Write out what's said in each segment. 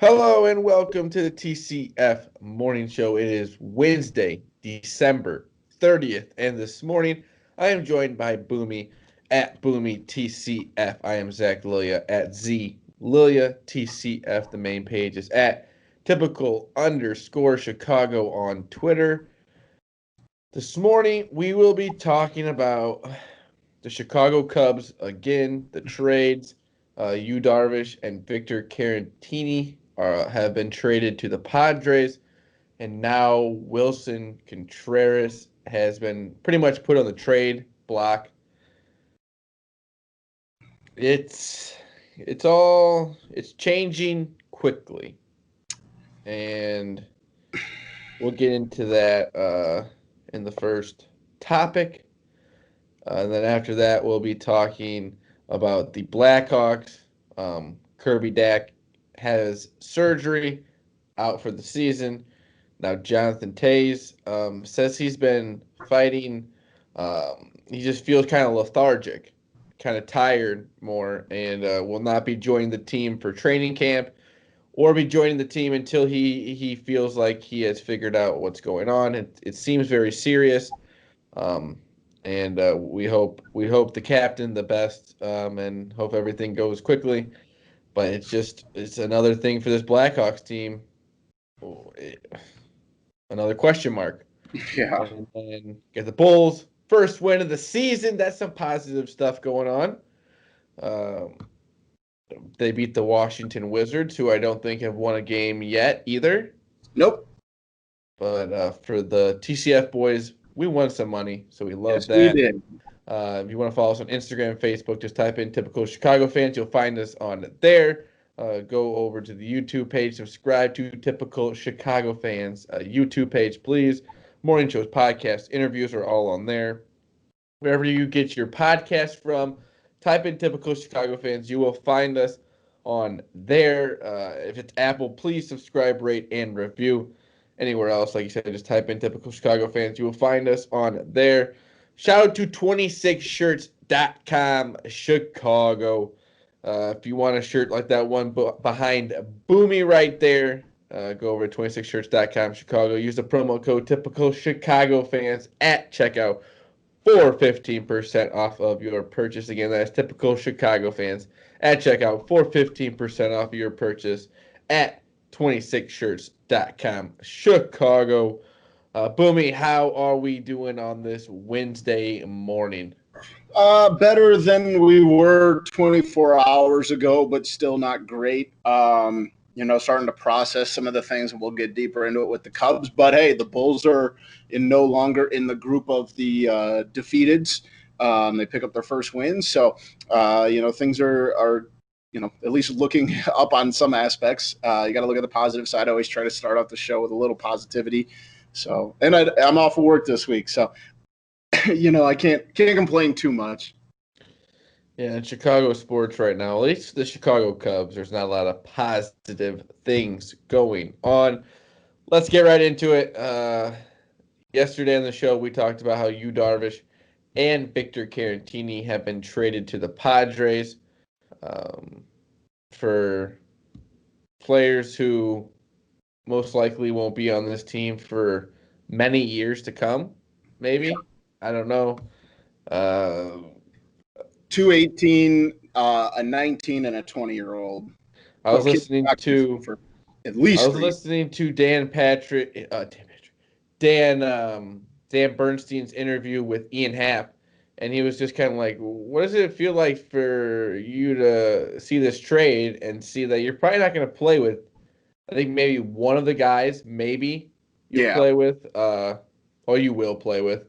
Hello and welcome to the TCF Morning Show. It is Wednesday, December 30th, and this morning I am joined by Boomy at Boomy TCF. I am Zach Lilia at Z Lilia TCF. The main page is at typical_Chicago on Twitter. This morning we will be talking about the Chicago Cubs again, the trades. Yu Darvish and Victor Caratini have been traded to the Padres, and now Wilson Contreras has been pretty much put on the trade block. It's changing quickly, and we'll get into that in the first topic. And then after that, we'll be talking about the Blackhawks. Kirby Dach has surgery, out for the season. Now Jonathan Toews says he's been fighting. He just feels kind of lethargic, kind of tired more, and will not be joining the team for training camp or be joining the team until he feels like he has figured out what's going on. It seems very serious. And we hope the captain the best, and hope everything goes quickly. But it's another thing for this Blackhawks team. Another question mark. Yeah. And get the Bulls first win of the season. That's some positive stuff going on. They beat the Washington Wizards, who I don't think have won a game yet either. Nope. But for the TCF boys, we won some money, so we love that. We did. If you want to follow us on Instagram and Facebook, just type in Typical Chicago Fans. You'll find us on there. Go over to the YouTube page. Subscribe to Typical Chicago Fans YouTube page, please. Morning shows, podcasts, interviews are all on there. Wherever you get your podcast from, type in Typical Chicago Fans. You will find us on there. If it's Apple, please subscribe, rate, and review. Anywhere else, like you said, just type in Typical Chicago Fans. You will find us on there. Shout out to 26shirts.com Chicago. If you want a shirt like that one behind Boomy right there, go over to 26shirts.com Chicago. Use the promo code Typical Chicago Fans at checkout for 15% off of your purchase. Again, that's Typical Chicago Fans at checkout for 15% off of your purchase at 26shirts.com Chicago. Boomy, how are we doing on this Wednesday morning? Better than we were 24 hours ago, but still not great. Starting to process some of the things, and we'll get deeper into it with the Cubs. But hey, the Bulls are no longer in the group of the defeateds. They pick up their first win, so things are at least looking up on some aspects. You got to look at the positive side. I always try to start off the show with a little positivity. So, and I'm off of work this week, so I can't complain too much. Yeah, in Chicago sports right now, at least the Chicago Cubs, there's not a lot of positive things going on. Let's get right into it. Yesterday on the show, we talked about how Yu Darvish and Victor Caratini have been traded to the Padres for players who most likely won't be on this team for many years to come, maybe. I don't know. 218, a 19, and a 20-year-old. I was listening to for at least. I was listening to Dan Bernstein's interview with Ian Happ, and he was just kind of like, "What does it feel like for you to see this trade and see that you're probably not going to play with? I think maybe one of the guys, maybe you play with, or you will play with,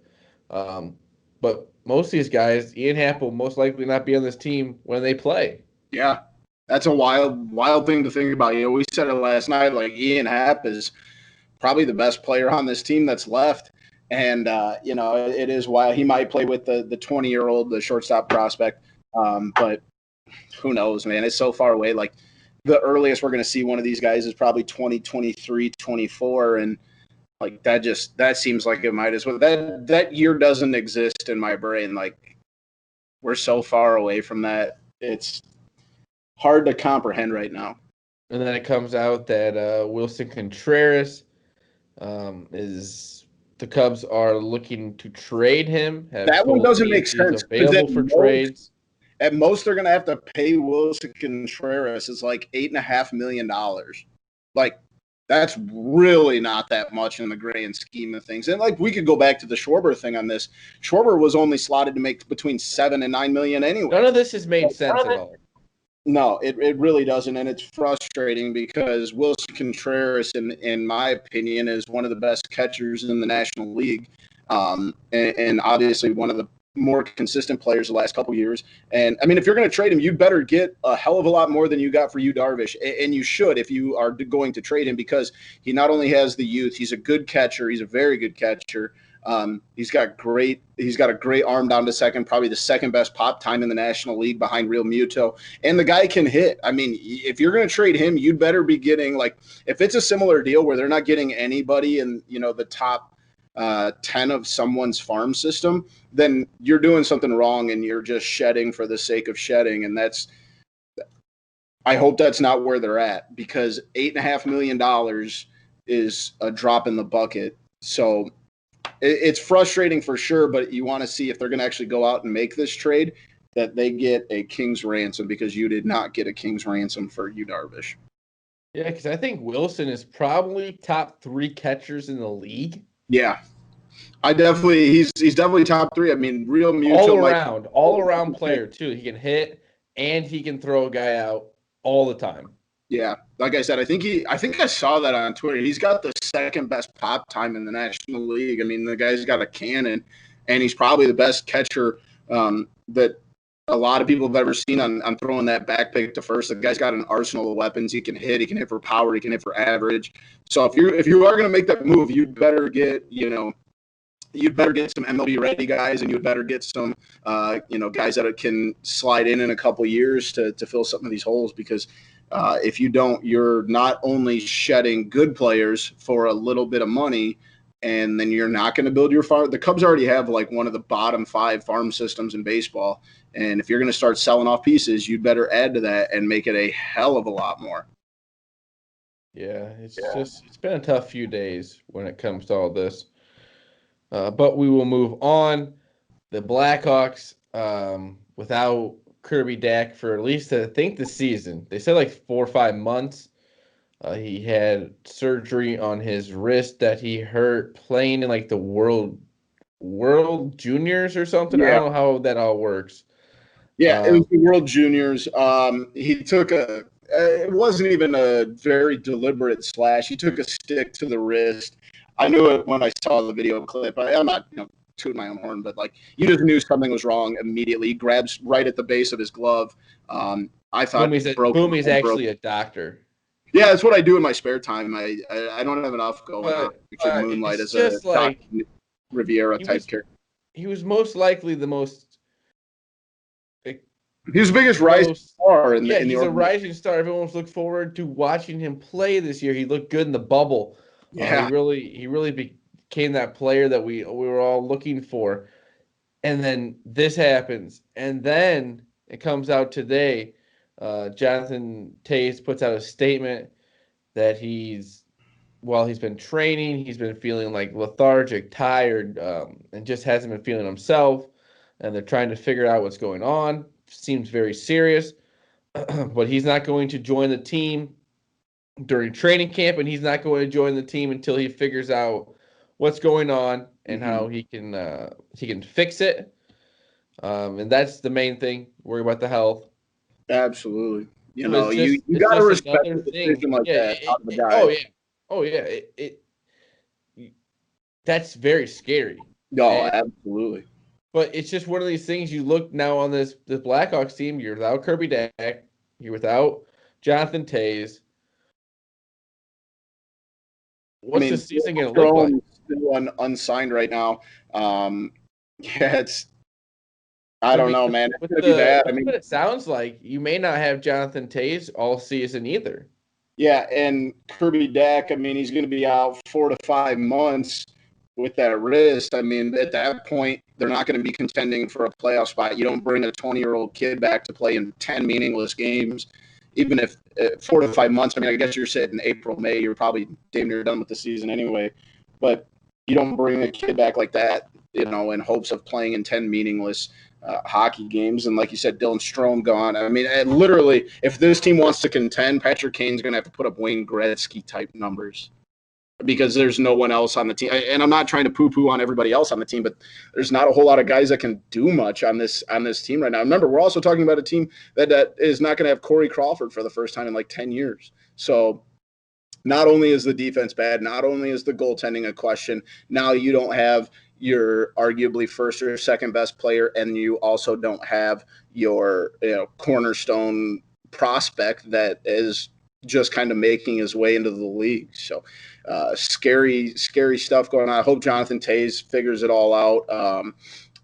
but." Most of these guys, Ian Happ will most likely not be on this team when they play. Yeah, that's a wild thing to think about. We said it last night, like Ian Happ is probably the best player on this team that's left. And, it is wild. He might play with the 20-year-old, the shortstop prospect. But who knows, man? It's so far away. Like, the earliest we're going to see one of these guys is probably 2023, 24. And, like, that seems like it might as well. That year doesn't exist in my brain. Like, we're so far away from that. It's hard to comprehend right now. And then it comes out that Wilson Contreras is the Cubs are looking to trade him. Have That one told doesn't me make he's sense because available for trades. at most they're going to have to pay Wilson Contreras is like $8.5 million. Like that's really not that much in the grand scheme of things. And like we could go back to the Schwarber thing on this. Schwarber was only slotted to make between 7 and 9 million anyway. None of this has made sense at all. No, it really doesn't, and it's frustrating because Wilson Contreras, in my opinion, is one of the best catchers in the National League, and obviously one of the more consistent players the last couple of years. And I mean, if you're going to trade him, you'd better get a hell of a lot more than you got for Yu Darvish, and you should if you are going to trade him because he not only has the youth, he's a good catcher, he's a very good catcher. He's got a great arm down to second, probably the second best pop time in the National League behind Real Muto. And the guy can hit. I mean, if you're going to trade him, you'd better be getting like if it's a similar deal where they're not getting anybody in the top 10 of someone's farm system, then you're doing something wrong and you're just shedding for the sake of shedding. And I hope that's not where they're at because $8.5 million is a drop in the bucket. So it's frustrating for sure, but you want to see if they're going to actually go out and make this trade that they get a king's ransom because you did not get a king's ransom for Yu Darvish. Yeah, because I think Wilson is probably top 3 catchers in the league. Yeah, he's definitely top 3. I mean, Real Muto all around player too. He can hit and he can throw a guy out all the time. Yeah, like I said, I think I saw that on Twitter. He's got the second best pop time in the National League. I mean, the guy's got a cannon, and he's probably the best catcher that a lot of people have ever seen on throwing that back pick to first. The guy's got an arsenal of weapons. He can hit for power. He can hit for average. So if you are going to make that move, you'd better get some MLB ready guys, and you'd better get some guys that can slide in a couple years to fill some of these holes because. If you don't, you're not only shedding good players for a little bit of money, and then you're not going to build your farm. The Cubs already have like one of the bottom 5 farm systems in baseball. And if you're going to start selling off pieces, you'd better add to that and make it a hell of a lot more. Yeah, it's been a tough few days when it comes to all this. But we will move on. The Blackhawks, without Kirby Dach for at least I think the season. They said like 4 or 5 months. He had surgery on his wrist that he hurt playing in like the World Juniors or something. Yeah. I don't know how that all works. Yeah, it was the World Juniors. He took it wasn't even a very deliberate slash. He took a stick to the wrist. I knew it when I saw the video clip. I'm not, tooting my own horn, but like you just knew something was wrong immediately. He grabs right at the base of his glove. I thought Boomy's actually a doctor. Yeah, that's what I do in my spare time. I don't have enough going on. Moonlight as a like Riviera type character. He was most likely the most. He was the biggest rising star in the he's a rising star. Everyone's looked forward to watching him play this year. He looked good in the bubble. Yeah, he really became that player that we were all looking for. And then this happens. And then it comes out today. Jonathan Toews puts out a statement that while he's been training, he's been feeling like lethargic, tired, and just hasn't been feeling himself. And they're trying to figure out what's going on. Seems very serious. But he's not going to join the team during training camp, and he's not going to join the team until he figures out what's going on and how he can fix it. And that's the main thing. Worry about the health. Absolutely. You got to respect the decision like that out of the guy. Oh yeah. That's very scary. No, absolutely. But it's just one of these things. You look now on this Blackhawks team. You're without Kirby Dach. You're without Jonathan Toews. What's the season going to look like? Still unsigned right now. It's. I don't know, man. It's going to be bad. I mean, what it sounds like you may not have Jonathan Toews all season either. Yeah, and Kirby Dach, I mean, he's going to be out 4 to 5 months with that wrist. I mean, at that point, they're not going to be contending for a playoff spot. You don't bring a 20-year-old kid back to play in 10 meaningless games. even if 4 to 5 months. I mean, I guess you're sitting April, May. You're probably damn near done with the season anyway. But you don't bring a kid back like that, in hopes of playing in 10 meaningless hockey games. And like you said, Dylan Strome gone. I mean, literally, if this team wants to contend, Patrick Kane's going to have to put up Wayne Gretzky type numbers because there's no one else on the team. And I'm not trying to poo-poo on everybody else on the team, but there's not a whole lot of guys that can do much on this team right now. Remember, we're also talking about a team that is not going to have Corey Crawford for the first time in like 10 years. So not only is the defense bad, not only is the goaltending a question, now you don't have your arguably first or second best player, and you also don't have your cornerstone prospect that is just kind of making his way into the league. So scary stuff going on. I hope Jonathan Toews figures it all out.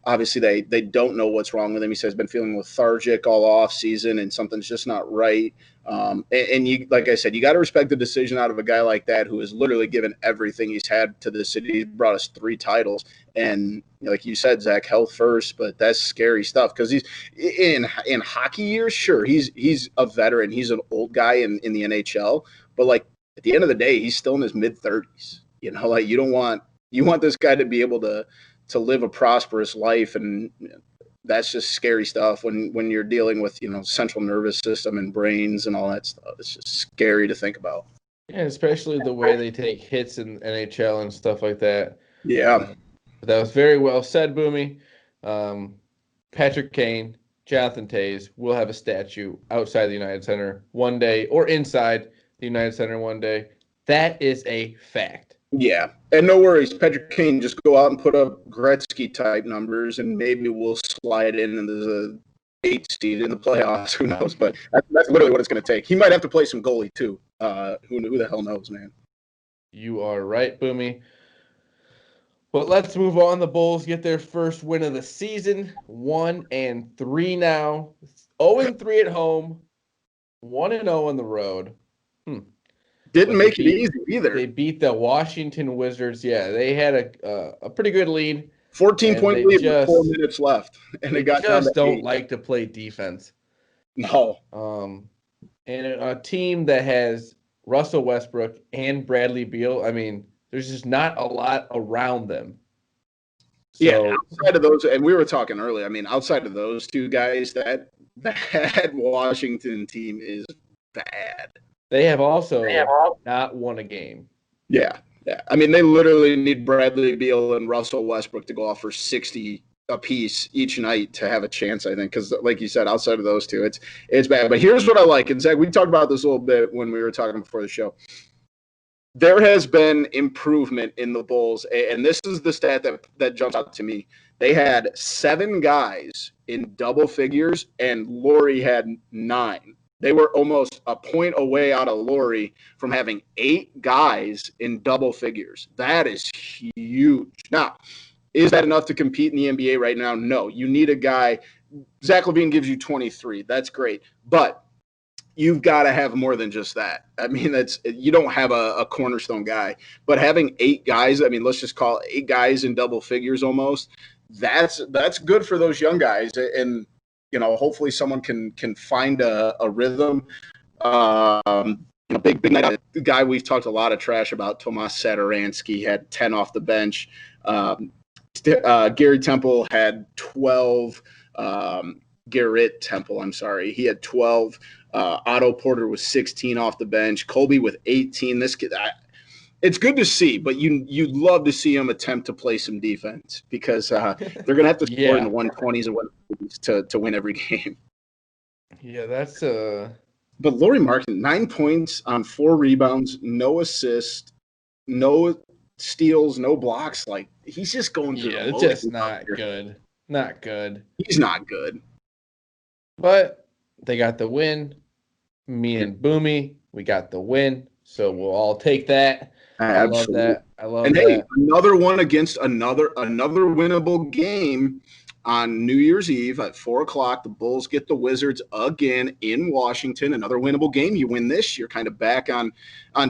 Obviously, they don't know what's wrong with him. He says he's been feeling lethargic all off season, and something's just not right. And you, like I said, you got to respect the decision out of a guy like that who has literally given everything he's had to the city. He brought us 3 titles, and like you said, Zach, health first. But that's scary stuff because he's in hockey years. Sure, he's a veteran. He's an old guy in the NHL, but like at the end of the day, he's still in his mid-30s. Like you want this guy to be able to live a prosperous life, and that's just scary stuff when you're dealing with central nervous system and brains and all that stuff. It's just scary to think about. Yeah, especially the way they take hits in NHL and stuff like that. Yeah, that was very well said, Boomy. Patrick Kane, Jonathan Toews will have a statue outside the United Center one day, or inside the United Center one day. That is a fact. Yeah, and no worries. Patrick Kane, just go out and put up Gretzky-type numbers, and maybe we'll slide in into the 8th seed in the playoffs. Who knows? But that's literally what it's going to take. He might have to play some goalie, too. Who the hell knows, man? You are right, Boomy. But let's move on. The Bulls get their first win of the season. 1-3 now. 0-3 at home. 1-0 on the road. Didn't make it easy either. They beat the Washington Wizards. Yeah, they had a pretty good lead. 14-point lead with 4 minutes left. And they got down to 8. Don't like to play defense. No. And a team that has Russell Westbrook and Bradley Beal, I mean, there's just not a lot around them. So, yeah, outside of those, and we were talking earlier, I mean, outside of those 2 guys, that Washington team is bad. They have also not won a game. Yeah. I mean, they literally need Bradley Beal and Russell Westbrook to go off for 60 apiece each night to have a chance, I think, because like you said, outside of those 2, it's bad. But here's what I like. And Zach, we talked about this a little bit when we were talking before the show. There has been improvement in the Bulls, and this is the stat that jumps out to me. They had 7 guys in double figures, and Laurie had 9. They were almost a point away out of Laurie from having 8 guys in double figures. That is huge. Now, is that enough to compete in the NBA right now? No. You need a guy. Zach LaVine gives you 23. That's great. But you've got to have more than just that. I mean, you don't have a cornerstone guy. But having 8 guys, I mean, let's just call it 8 guys in double figures almost, that's good for those young guys. And hopefully someone can find a rhythm. Big night out. The guy we've talked a lot of trash about, Tomas Satoransky, had 10 off the bench. Gary Temple had 12. Garrett Temple, I'm sorry. He had 12. Otto Porter was 16 off the bench. Colby with 18. This kid, it's good to see, but you'd love to see him attempt to play some defense because they're going to have to score in the 120s and 150s to win every game. Yeah, that's But Lauri Markkanen, 9 points on 4 rebounds, no assists, no steals, no blocks. Like, he's just going through the it's just not good. Not good. He's not good. But they got the win. Me and Boomy, we got the win. So we'll all take that. I love that. Hey, another one against another winnable game On New Year's Eve at 4 o'clock, the Bulls get the Wizards again in Washington. Another winnable game. You win this, you're kind of back on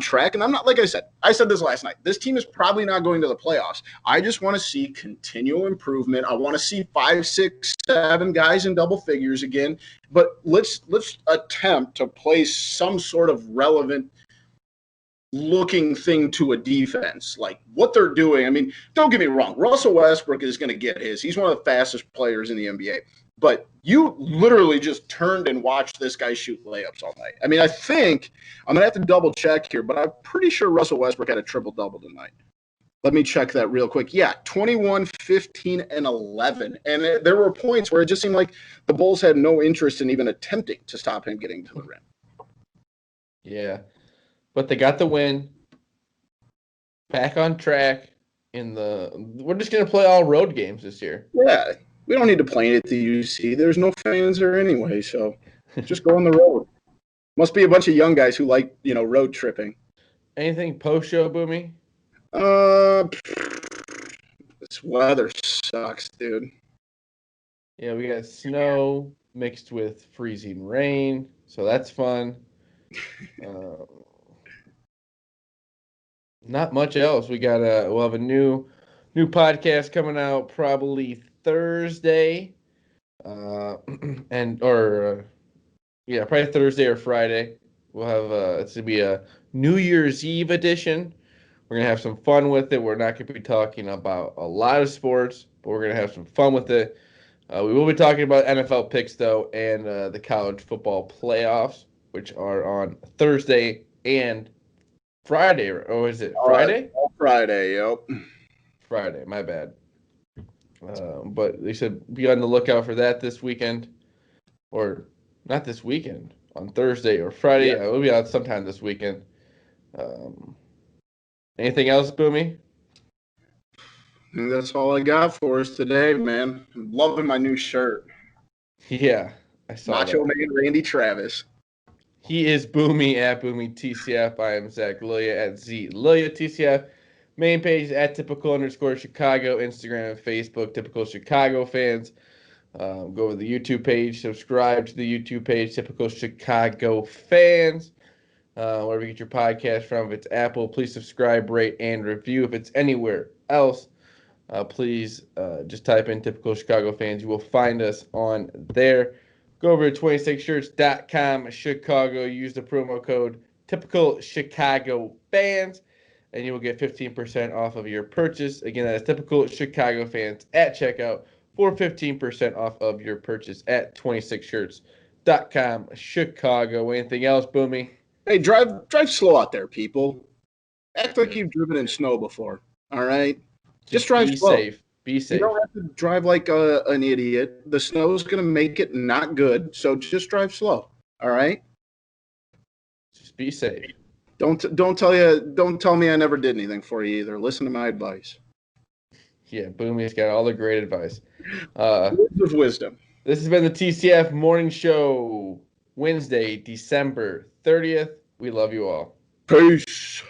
track. And I'm not, like I said this last night. This team is probably not going to the playoffs. I just want to see continual improvement. I want to see 5, 6, 7 guys in double figures again. But let's attempt to place some sort of relevant looking thing to a defense, like what they're doing. I mean, don't get me wrong. Russell Westbrook is going to get his. He's one of the fastest players in the NBA. But you literally just turned and watched this guy shoot layups all night. I mean, I think I'm going to have to double check here, but I'm pretty sure Russell Westbrook had a triple-double tonight. Let me check that real quick. Yeah, 21, 15, and 11. And there were points where it just seemed like the Bulls had no interest in even attempting to stop him getting to the rim. Yeah. But they got the win. Back on track we're just gonna play all road games this year. Yeah. We don't need to play it at the UC. There's no fans there anyway, so just go on the road. Must be a bunch of young guys who like, road tripping. Anything post-show, Boomy? This weather sucks, dude. Yeah, we got snow mixed with freezing rain, so that's fun. Not much else. We'll have a new podcast coming out probably Thursday, probably Thursday or Friday. We'll have it's gonna be a New Year's Eve edition. We're gonna have some fun with it. We're not gonna be talking about a lot of sports, but we're gonna have some fun with it. We will be talking about NFL picks though, and the college football playoffs, which are on Thursday and Friday, or is it Friday? Friday, yep. Friday, my bad. But they should be on the lookout for that this weekend. Or not this weekend, on Thursday or Friday. Yeah. We'll be out sometime this weekend. Anything else, Boomy? That's all I got for us today, man. I'm loving my new shirt. Yeah, I saw Macho that. Man Randy Travis. He is Boomy at Boomy TCF. I am Zach Lilia at ZLilia TCF. Main page at typical_Chicago. Instagram and Facebook, Typical Chicago Fans. Go over the YouTube page. Subscribe to the YouTube page, Typical Chicago Fans. Wherever you get your podcast from. If it's Apple, please subscribe, rate, and review. If it's anywhere else, please just type in Typical Chicago Fans. You will find us on there. Go over to 26shirts.com, Chicago. Use the promo code Typical Chicago Fans, and you will get 15% off of your purchase. Again, that is Typical Chicago Fans at checkout for 15% off of your purchase at 26shirts.com, Chicago. Anything else, Boomy? Hey, drive slow out there, people. Act like you've driven in snow before, all right? Just drive slow. Be safe. You don't have to drive like an idiot. The snow is going to make it not good, so just drive slow. All right. Just be safe. Don't tell me I never did anything for you either. Listen to my advice. Yeah, Boomy's got all the great advice. Words of wisdom. This has been the TCF Morning Show, Wednesday, December 30th. We love you all. Peace.